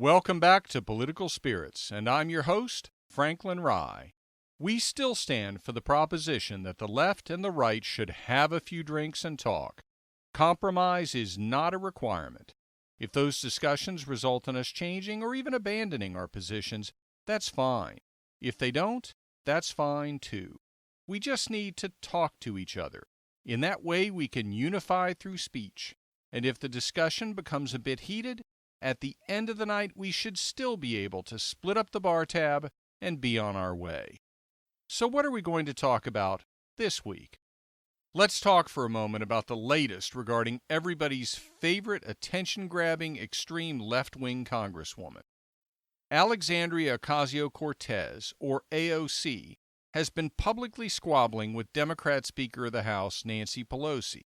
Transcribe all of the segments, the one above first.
Welcome back to Political Spirits, and I'm your host, Franklin Rye. We still stand for the proposition that the left and the right should have a few drinks and talk. Compromise is not a requirement. If those discussions result in us changing or even abandoning our positions, that's fine. If they don't, that's fine too. We just need to talk to each other. In that way, we can unify through speech. And if the discussion becomes a bit heated, at the end of the night, we should still be able to split up the bar tab and be on our way. So what are we going to talk about this week? Let's talk for a moment about the latest regarding everybody's favorite attention-grabbing extreme left-wing congresswoman. Alexandria Ocasio-Cortez, or AOC, has been publicly squabbling with Democrat Speaker of the House Nancy Pelosi.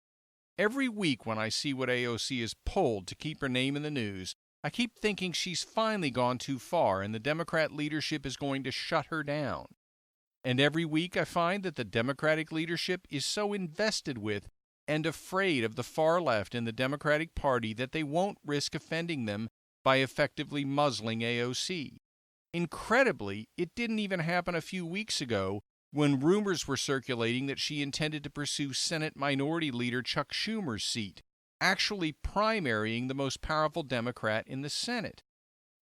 Every week when I see what AOC has pulled to keep her name in the news, I keep thinking she's finally gone too far and the Democrat leadership is going to shut her down. And every week I find that the Democratic leadership is so invested with and afraid of the far left in the Democratic Party that they won't risk offending them by effectively muzzling AOC. Incredibly, it didn't even happen a few weeks ago when rumors were circulating that she intended to pursue Senate Minority Leader Chuck Schumer's seat, actually primarying the most powerful Democrat in the Senate.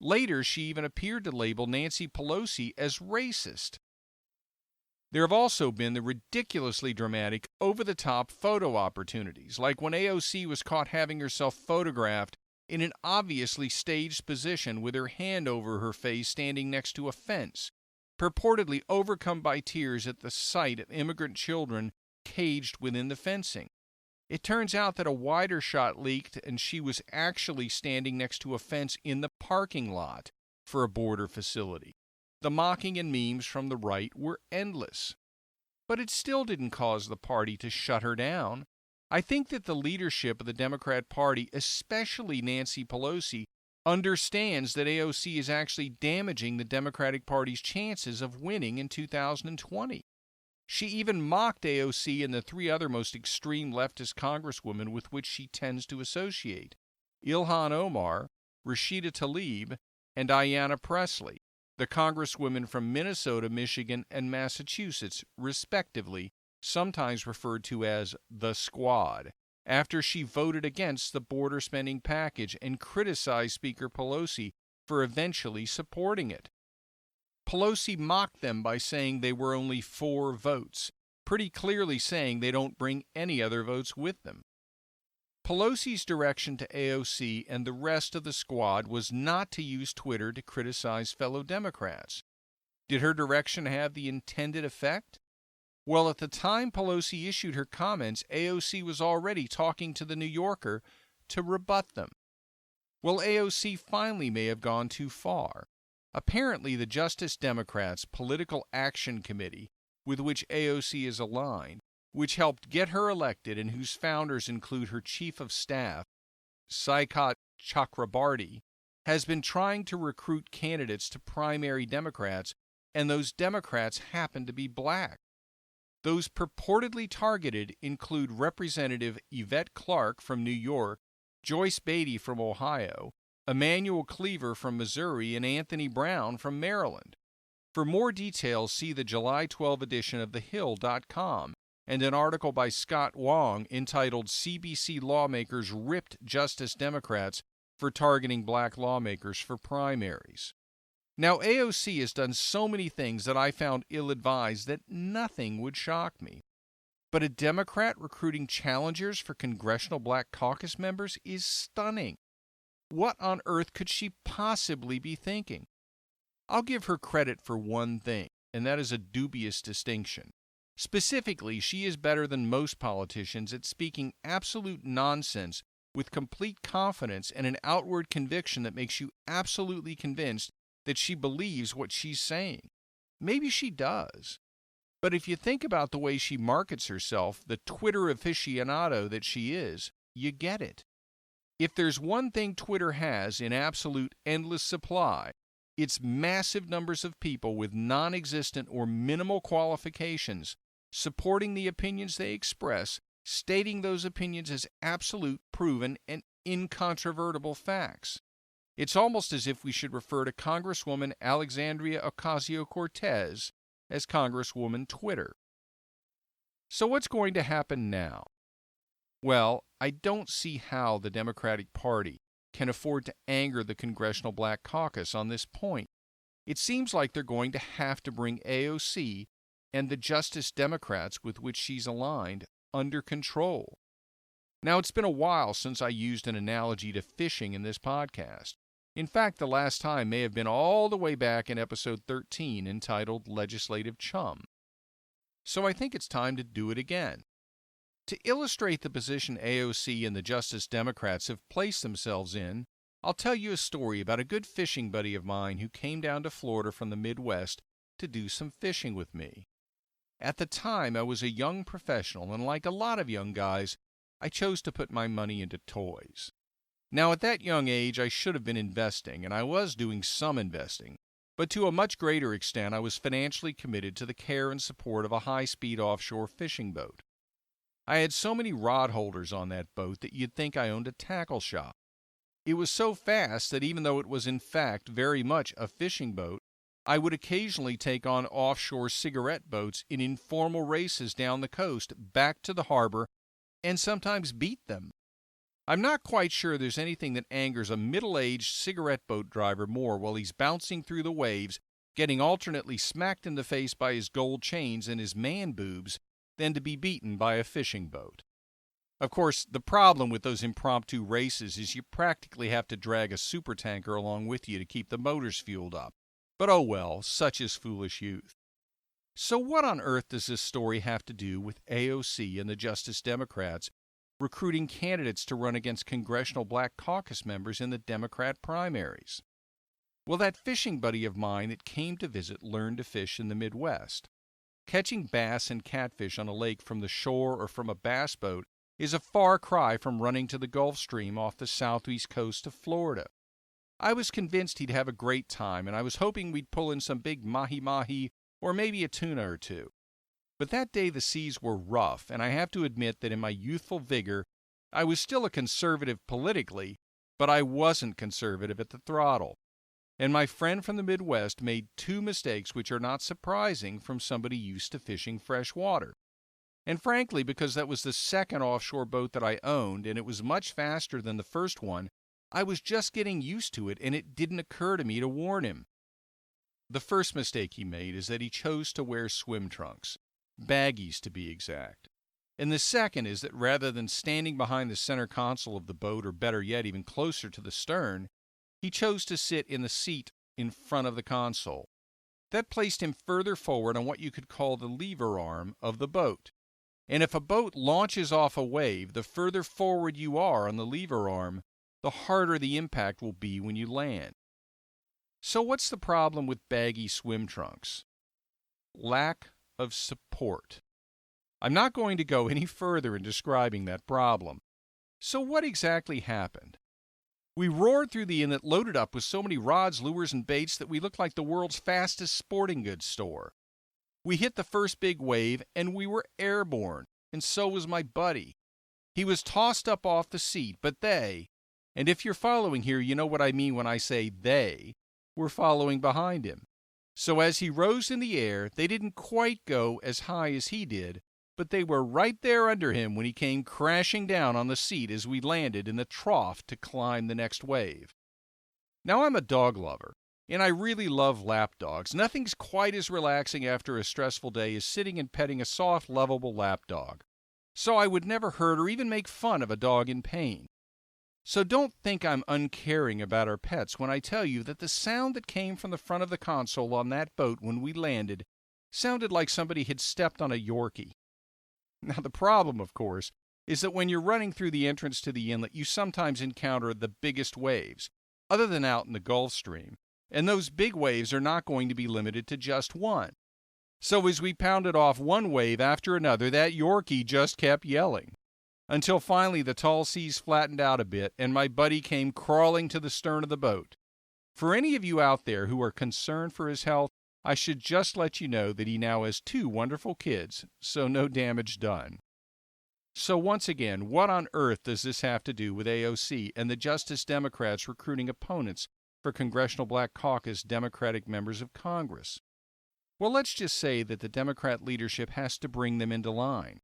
Later, she even appeared to label Nancy Pelosi as racist. There have also been the ridiculously dramatic, over-the-top photo opportunities, like when AOC was caught having herself photographed in an obviously staged position with her hand over her face standing next to a fence, purportedly overcome by tears at the sight of immigrant children caged within the fencing. It turns out that a wider shot leaked and she was actually standing next to a fence in the parking lot for a border facility. The mocking and memes from the right were endless. But it still didn't cause the party to shut her down. I think that the leadership of the Democrat Party, especially Nancy Pelosi, understands that AOC is actually damaging the Democratic Party's chances of winning in 2020. She even mocked AOC and the three other most extreme leftist congresswomen with which she tends to associate: Ilhan Omar, Rashida Tlaib, and Ayanna Pressley, the congresswomen from Minnesota, Michigan, and Massachusetts, respectively, sometimes referred to as the Squad, after she voted against the border spending package and criticized Speaker Pelosi for eventually supporting it. Pelosi mocked them by saying they were only 4 votes, pretty clearly saying they don't bring any other votes with them. Pelosi's direction to AOC and the rest of the Squad was not to use Twitter to criticize fellow Democrats. Did her direction have the intended effect? Well, at the time Pelosi issued her comments, AOC was already talking to The New Yorker to rebut them. Well, AOC finally may have gone too far. Apparently, the Justice Democrats' Political Action Committee, with which AOC is aligned, which helped get her elected and whose founders include her chief of staff, Saikat Chakrabarty, has been trying to recruit candidates to primary Democrats, and those Democrats happen to be black. Those purportedly targeted include Representative Yvette Clarke from New York, Joyce Beatty from Ohio, Emmanuel Cleaver from Missouri, and Anthony Brown from Maryland. For more details, see the July 12 edition of TheHill.com and an article by Scott Wong entitled "CBC Lawmakers Ripped Justice Democrats for Targeting Black Lawmakers for Primaries." Now, AOC has done so many things that I found ill-advised that nothing would shock me. But a Democrat recruiting challengers for Congressional Black Caucus members is stunning. What on earth could she possibly be thinking? I'll give her credit for one thing, and that is a dubious distinction. Specifically, she is better than most politicians at speaking absolute nonsense with complete confidence and an outward conviction that makes you absolutely convinced that she believes what she's saying. Maybe she does. But if you think about the way she markets herself, the Twitter aficionado that she is, you get it. If there's one thing Twitter has in absolute endless supply, it's massive numbers of people with non-existent or minimal qualifications supporting the opinions they express, stating those opinions as absolute, proven, and incontrovertible facts. It's almost as if we should refer to Congresswoman Alexandria Ocasio-Cortez as Congresswoman Twitter. So what's going to happen now? Well, I don't see how the Democratic Party can afford to anger the Congressional Black Caucus on this point. It seems like they're going to have to bring AOC and the Justice Democrats with which she's aligned under control. Now, it's been a while since I used an analogy to fishing in this podcast. In fact, the last time may have been all the way back in episode 13 entitled Legislative Chum. So I think it's time to do it again. To illustrate the position AOC and the Justice Democrats have placed themselves in, I'll tell you a story about a good fishing buddy of mine who came down to Florida from the Midwest to do some fishing with me. At the time, I was a young professional, and like a lot of young guys, I chose to put my money into toys. Now, at that young age, I should have been investing, and I was doing some investing, but to a much greater extent, I was financially committed to the care and support of a high-speed offshore fishing boat. I had so many rod holders on that boat that you'd think I owned a tackle shop. It was so fast that even though it was in fact very much a fishing boat, I would occasionally take on offshore cigarette boats in informal races down the coast back to the harbor and sometimes beat them. I'm not quite sure there's anything that angers a middle-aged cigarette boat driver more while he's bouncing through the waves, getting alternately smacked in the face by his gold chains and his man boobs, than to be beaten by a fishing boat. Of course, the problem with those impromptu races is you practically have to drag a supertanker along with you to keep the motors fueled up. But oh well, such is foolish youth. So what on earth does this story have to do with AOC and the Justice Democrats recruiting candidates to run against Congressional Black Caucus members in the Democrat primaries? Well, that fishing buddy of mine that came to visit learned to fish in the Midwest. Catching bass and catfish on a lake from the shore or from a bass boat is a far cry from running to the Gulf Stream off the southeast coast of Florida. I was convinced he'd have a great time, and I was hoping we'd pull in some big mahi-mahi or maybe a tuna or two. But that day the seas were rough, and I have to admit that in my youthful vigor, I was still a conservative politically, but I wasn't conservative at the throttle. And my friend from the Midwest made two mistakes which are not surprising from somebody used to fishing fresh water. And frankly, because that was the second offshore boat that I owned, and it was much faster than the first one, I was just getting used to it, and it didn't occur to me to warn him. The first mistake he made is that he chose to wear swim trunks, baggies to be exact. And the second is that rather than standing behind the center console of the boat, or better yet, even closer to the stern, he chose to sit in the seat in front of the console. That placed him further forward on what you could call the lever arm of the boat. And if a boat launches off a wave, the further forward you are on the lever arm, the harder the impact will be when you land. So what's the problem with baggy swim trunks? Lack of support. I'm not going to go any further in describing that problem. So what exactly happened? We roared through the inlet loaded up with so many rods, lures, and baits that we looked like the world's fastest sporting goods store. We hit the first big wave, and we were airborne, and so was my buddy. He was tossed up off the seat, but they, and if you're following here, you know what I mean when I say they, were following behind him. So as he rose in the air, they didn't quite go as high as he did, but they were right there under him when he came crashing down on the seat as we landed in the trough to climb the next wave. Now, I'm a dog lover, and I really love lap dogs. Nothing's quite as relaxing after a stressful day as sitting and petting a soft, lovable lap dog. So I would never hurt or even make fun of a dog in pain. So don't think I'm uncaring about our pets when I tell you that the sound that came from the front of the console on that boat when we landed sounded like somebody had stepped on a Yorkie. Now, the problem, of course, is that when you're running through the entrance to the inlet, you sometimes encounter the biggest waves, other than out in the Gulf Stream, and those big waves are not going to be limited to just one. So as we pounded off one wave after another, that Yorkie just kept yelling, until finally the tall seas flattened out a bit, and my buddy came crawling to the stern of the boat. For any of you out there who are concerned for his health, I should just let you know that he now has 2 wonderful kids, so no damage done. So once again, what on earth does this have to do with AOC and the Justice Democrats recruiting opponents for Congressional Black Caucus Democratic members of Congress? Well, let's just say that the Democrat leadership has to bring them into line.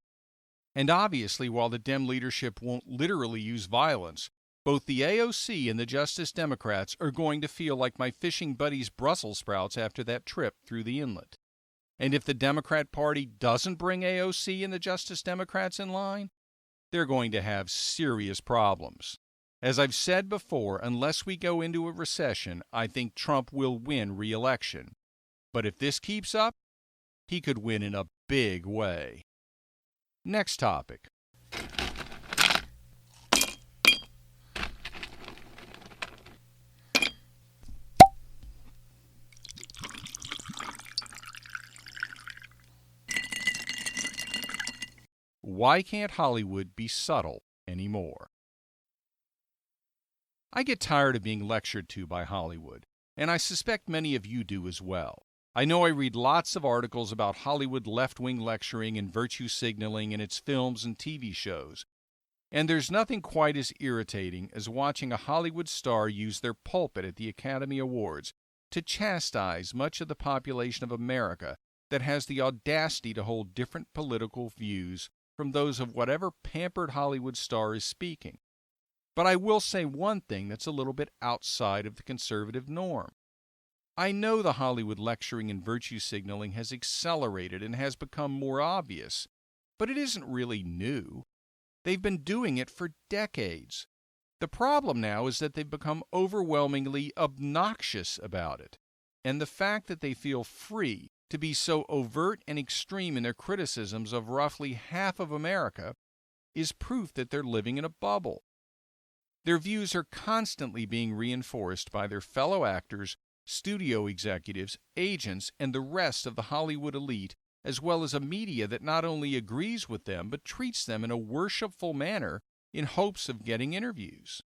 And obviously, while the Dem leadership won't literally use violence, both the AOC and the Justice Democrats are going to feel like my fishing buddies' Brussels sprouts after that trip through the inlet. And if the Democrat Party doesn't bring AOC and the Justice Democrats in line, they're going to have serious problems. As I've said before, unless we go into a recession, I think Trump will win re-election. But if this keeps up, he could win in a big way. Next topic. Why can't Hollywood be subtle anymore? I get tired of being lectured to by Hollywood, and I suspect many of you do as well. I know I read lots of articles about Hollywood left-wing lecturing and virtue signaling in its films and TV shows, and there's nothing quite as irritating as watching a Hollywood star use their pulpit at the Academy Awards to chastise much of the population of America that has the audacity to hold different political views from those of whatever pampered Hollywood star is speaking. But I will say one thing that's a little bit outside of the conservative norm. I know the Hollywood lecturing and virtue signaling has accelerated and has become more obvious, but it isn't really new. They've been doing it for decades. The problem now is that they've become overwhelmingly obnoxious about it, and the fact that they feel free to be so overt and extreme in their criticisms of roughly half of America is proof that they're living in a bubble. Their views are constantly being reinforced by their fellow actors, studio executives, agents, and the rest of the Hollywood elite, as well as a media that not only agrees with them but treats them in a worshipful manner in hopes of getting interviews.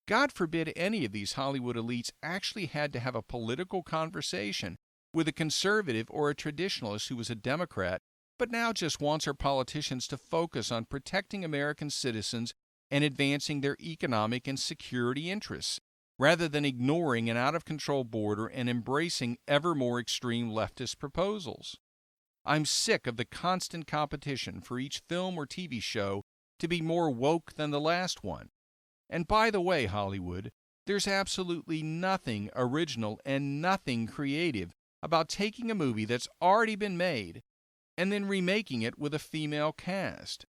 God forbid any of these Hollywood elites actually had to have a political conversation with a conservative or a traditionalist who was a Democrat, but now just wants our politicians to focus on protecting American citizens and advancing their economic and security interests, rather than ignoring an out-of-control border and embracing ever more extreme leftist proposals. I'm sick of the constant competition for each film or TV show to be more woke than the last one. And by the way, Hollywood, there's absolutely nothing original and nothing creative about taking a movie that's already been made and then remaking it with a female cast.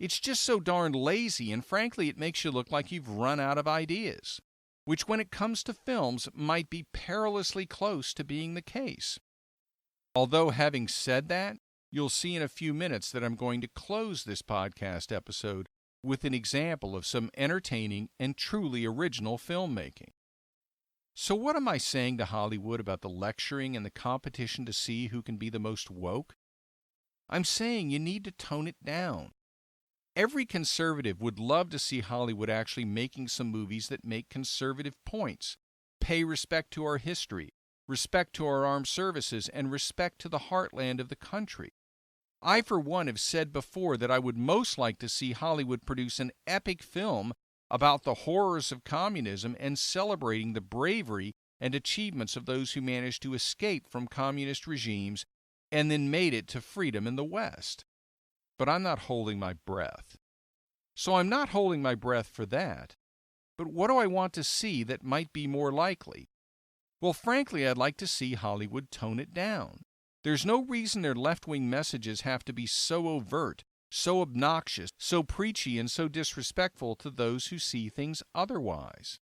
It's just so darn lazy, and frankly, it makes you look like you've run out of ideas, which when it comes to films might be perilously close to being the case. Although having said that, you'll see in a few minutes that I'm going to close this podcast episode with an example of some entertaining and truly original filmmaking. So what am I saying to Hollywood about the lecturing and the competition to see who can be the most woke? I'm saying you need to tone it down. Every conservative would love to see Hollywood actually making some movies that make conservative points, pay respect to our history, respect to our armed services, and respect to the heartland of the country. I, for one, have said before that I would most like to see Hollywood produce an epic film about the horrors of communism and celebrating the bravery and achievements of those who managed to escape from communist regimes and then made it to freedom in the West. But I'm not holding my breath. So I'm not holding my breath for that. But what do I want to see that might be more likely? Well, frankly, I'd like to see Hollywood tone it down. There's no reason their left-wing messages have to be so overt, so obnoxious, so preachy, and so disrespectful to those who see things otherwise.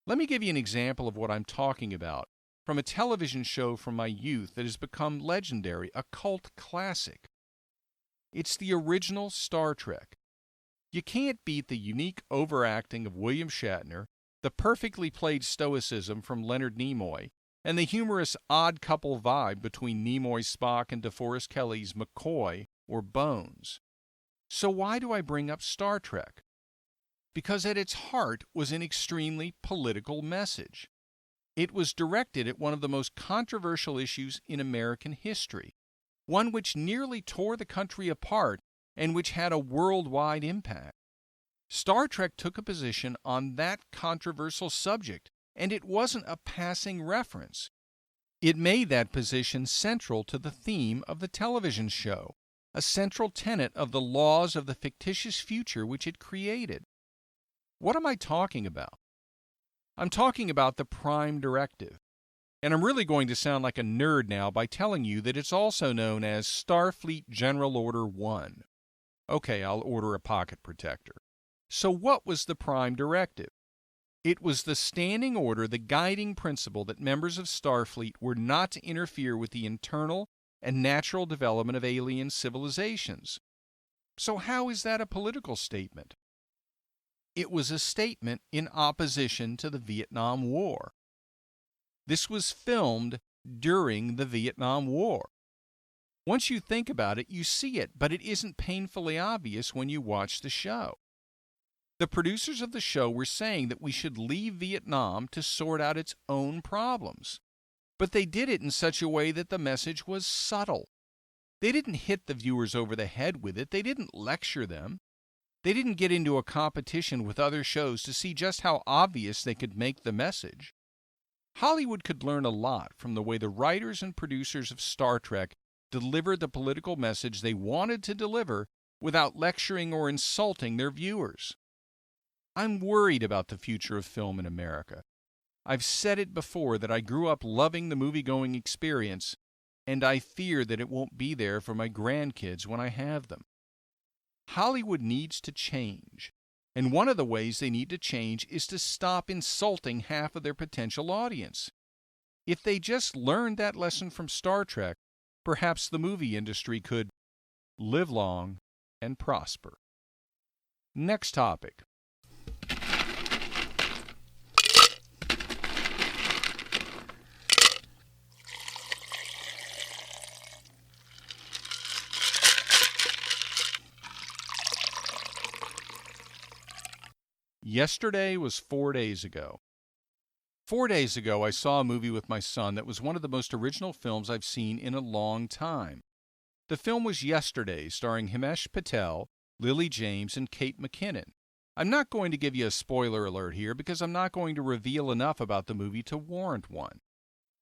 Let me give you an example of what I'm talking about from a television show from my youth that has become legendary, a cult classic. It's the original Star Trek. You can't beat the unique overacting of William Shatner, the perfectly played stoicism from Leonard Nimoy, and the humorous odd couple vibe between Nimoy's Spock and DeForest Kelley's McCoy or Bones. So why do I bring up Star Trek? Because at its heart was an extremely political message. It was directed at one of the most controversial issues in American history, one which nearly tore the country apart and which had a worldwide impact. Star Trek took a position on that controversial subject, and it wasn't a passing reference. It made that position central to the theme of the television show, a central tenet of the laws of the fictitious future which it created. What am I talking about? I'm talking about the Prime Directive. And I'm really going to sound like a nerd now by telling you that it's also known as Starfleet General Order 1. Okay, I'll order a pocket protector. So what was the Prime Directive? It was the standing order, the guiding principle that members of Starfleet were not to interfere with the internal and natural development of alien civilizations. So how is that a political statement? It was a statement in opposition to the Vietnam War. This was filmed during the Vietnam War. Once you think about it, you see it, but it isn't painfully obvious when you watch the show. The producers of the show were saying that we should leave Vietnam to sort out its own problems. But they did it in such a way that the message was subtle. They didn't hit the viewers over the head with it. They didn't lecture them. They didn't get into a competition with other shows to see just how obvious they could make the message. Hollywood could learn a lot from the way the writers and producers of Star Trek delivered the political message they wanted to deliver without lecturing or insulting their viewers. I'm worried about the future of film in America. I've said it before that I grew up loving the movie-going experience, and I fear that it won't be there for my grandkids when I have them. Hollywood needs to change, and one of the ways they need to change is to stop insulting half of their potential audience. If they just learned that lesson from Star Trek, perhaps the movie industry could live long and prosper. Next topic. Yesterday was 4 days ago. 4 days ago, I saw a movie with my son that was one of the most original films I've seen in a long time. The film was Yesterday, starring Himesh Patel, Lily James, and Kate McKinnon. I'm not going to give you a spoiler alert here because I'm not going to reveal enough about the movie to warrant one.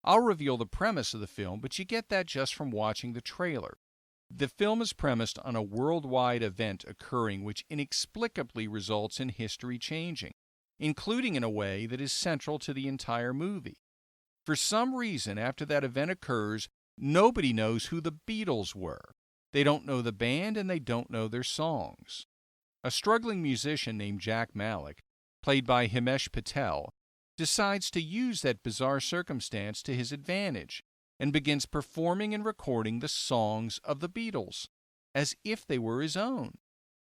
I'll reveal the premise of the film, but you get that just from watching the trailer. The film is premised on a worldwide event occurring which inexplicably results in history changing, including in a way that is central to the entire movie. For some reason, after that event occurs, nobody knows who the Beatles were. They don't know the band and they don't know their songs. A struggling musician named Jack Malik, played by Himesh Patel, decides to use that bizarre circumstance to his advantage and begins performing and recording the songs of the Beatles, as if they were his own,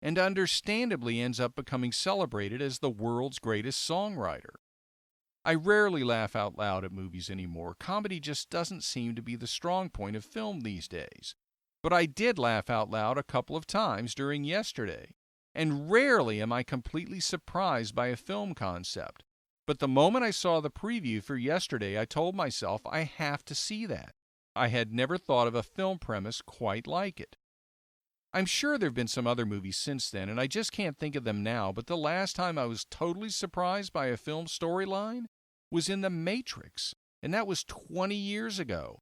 and understandably ends up becoming celebrated as the world's greatest songwriter. I rarely laugh out loud at movies anymore. Comedy just doesn't seem to be the strong point of film these days. But I did laugh out loud a couple of times during Yesterday, and rarely am I completely surprised by a film concept. But the moment I saw the preview for Yesterday, I told myself I have to see that. I had never thought of a film premise quite like it. I'm sure there have been some other movies since then, and I just can't think of them now, but the last time I was totally surprised by a film storyline was in The Matrix, and that was 20 years ago.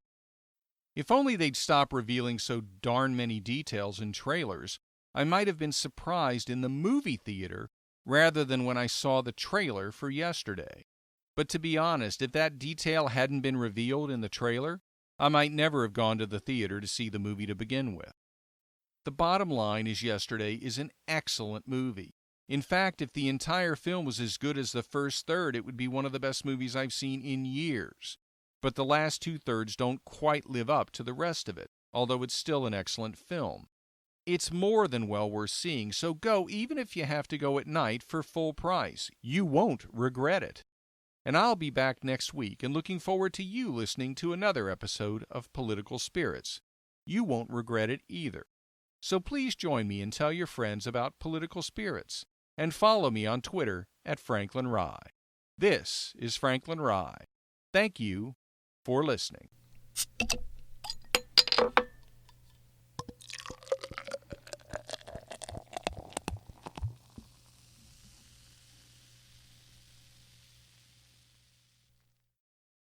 If only they'd stop revealing so darn many details in trailers, I might have been surprised in the movie theater rather than when I saw the trailer for Yesterday. But to be honest, if that detail hadn't been revealed in the trailer, I might never have gone to the theater to see the movie to begin with. The bottom line is Yesterday is an excellent movie. In fact, if the entire film was as good as the first third, it would be one of the best movies I've seen in years. But the last two-thirds don't quite live up to the rest of it, although it's still an excellent film. It's more than well worth seeing, so go even if you have to go at night for full price. You won't regret it. And I'll be back next week and looking forward to you listening to another episode of Political Spirits. You won't regret it either. So please join me and tell your friends about Political Spirits, and follow me on Twitter at Franklin Rye. This is Franklin Rye. Thank you for listening.